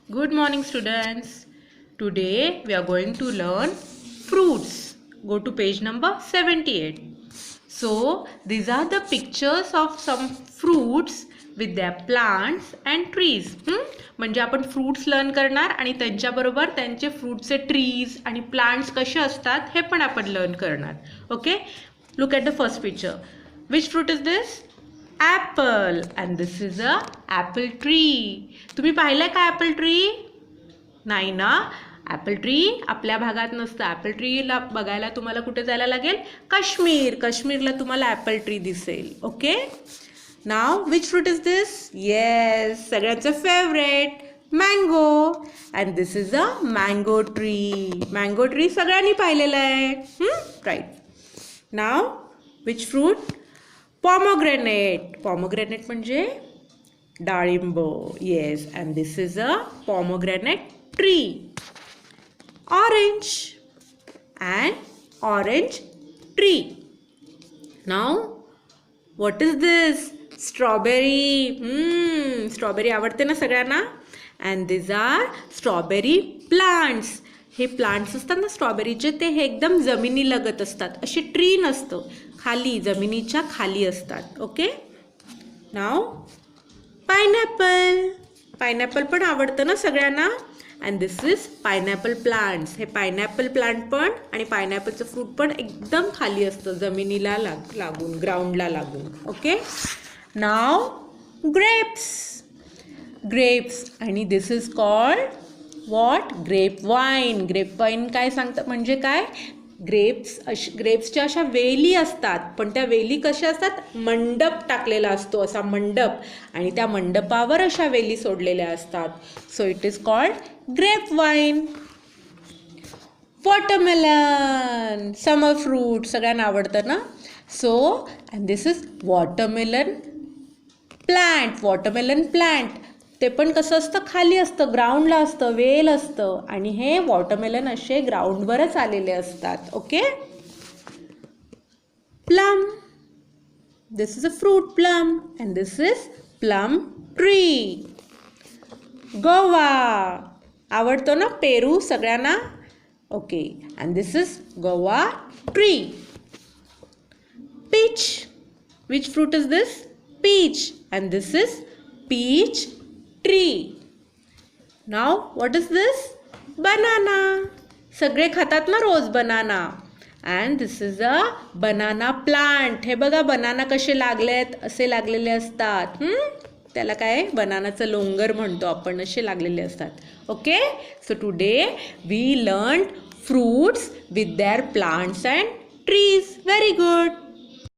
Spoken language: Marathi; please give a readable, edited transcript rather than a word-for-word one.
Good morning, students. Today we are going to learn fruits. Go to page number 78. So these are the pictures of some fruits with their plants and trees. म्हणजे आपण फ्रूट्स लर्न करणार आणि त्यांच्याबरोबर त्यांचे फ्रूटचे ट्रीज आणि प्लांट्स कसे असतात हे पण आपण लर्न करणार. Okay, look at the first picture. Which fruit is this? Apple. And this is a Apple tree. तुम्ही पाहिलं का ॲपल ट्री? नाही ना. ॲपल ट्री आपल्या भागात नसतं. ॲपल ट्रीला बघायला तुम्हाला कुठे जायला लागेल? काश्मीरला तुम्हाला ॲपल ट्री दिसेल. Okay, now which fruit is this? Yes, सगळ्यांचं favourite mango. And this is a mango tree. Mango tree सगळ्यांनी पाहिलेलं आहे. Right. Now which fruit? Pomegranate. Pomegranate म्हणजे डाळिंब. Yes, and this is a pomegranate tree. Orange and orange tree. Now what is this? Strawberry. Strawberry आवडते ना सगळ्यांना? And these are strawberry plants. हे प्लांट्स असतात ना स्ट्रॉबेरीचे, ते हे एकदम जमिनी लगत असतात. असे ट्री नसतं, खाली जमिनीच्या खाली असतात. ओके, नाव पायनॅपल. पायनॅपल पण आवडतं ना सगळ्यांना? And this is pineapple plants. हे पायनॅपल प्लांट पण आणि पायनॅपलचं फ्रूट पण एकदम खाली असतं, जमिनीला लागून, ग्राउंडला लागून. ओके, नाव ग्रेप्स. ग्रेप्स आणि this is called what? Grape wine. Grape wine काय सांगतात म्हणजे काय? ग्रेप्सच्या अशा वेली असतात, पण त्या वेली कशा असतात? मंडप टाकलेला असतो, असा मंडप, आणि त्या मंडपावर अशा वेली सोडलेल्या असतात. So it is called grape wine. Watermelon, summer fruit, सगळ्यांना आवडतं ना? So and this is watermelon plant. Watermelon plant ते पण कसं असतं? खाली असतं, ग्राउंडला असतं, वेल असतं, आणि हे वॉटरमेलन असे ग्राउंडवरच आलेले असतात. Okay, plum. This is a fruit plum and this is plum tree. Guava आवडतो ना? पेरू सगळ्यांना? Okay, and this is guava tree. Peach. Which fruit is this? Peach. And this is peach tree. Now what is this? Banana. सगळे खातात ना रोज banana. And this is a banana plant. हे बघा बनाना कसे लागलेत, असे लागलेले असतात. त्याला काय? बनानाचं लोंगर म्हणतो आपण, असे लागलेले असतात. Okay, so today we learn fruits with their plants and trees. Very good.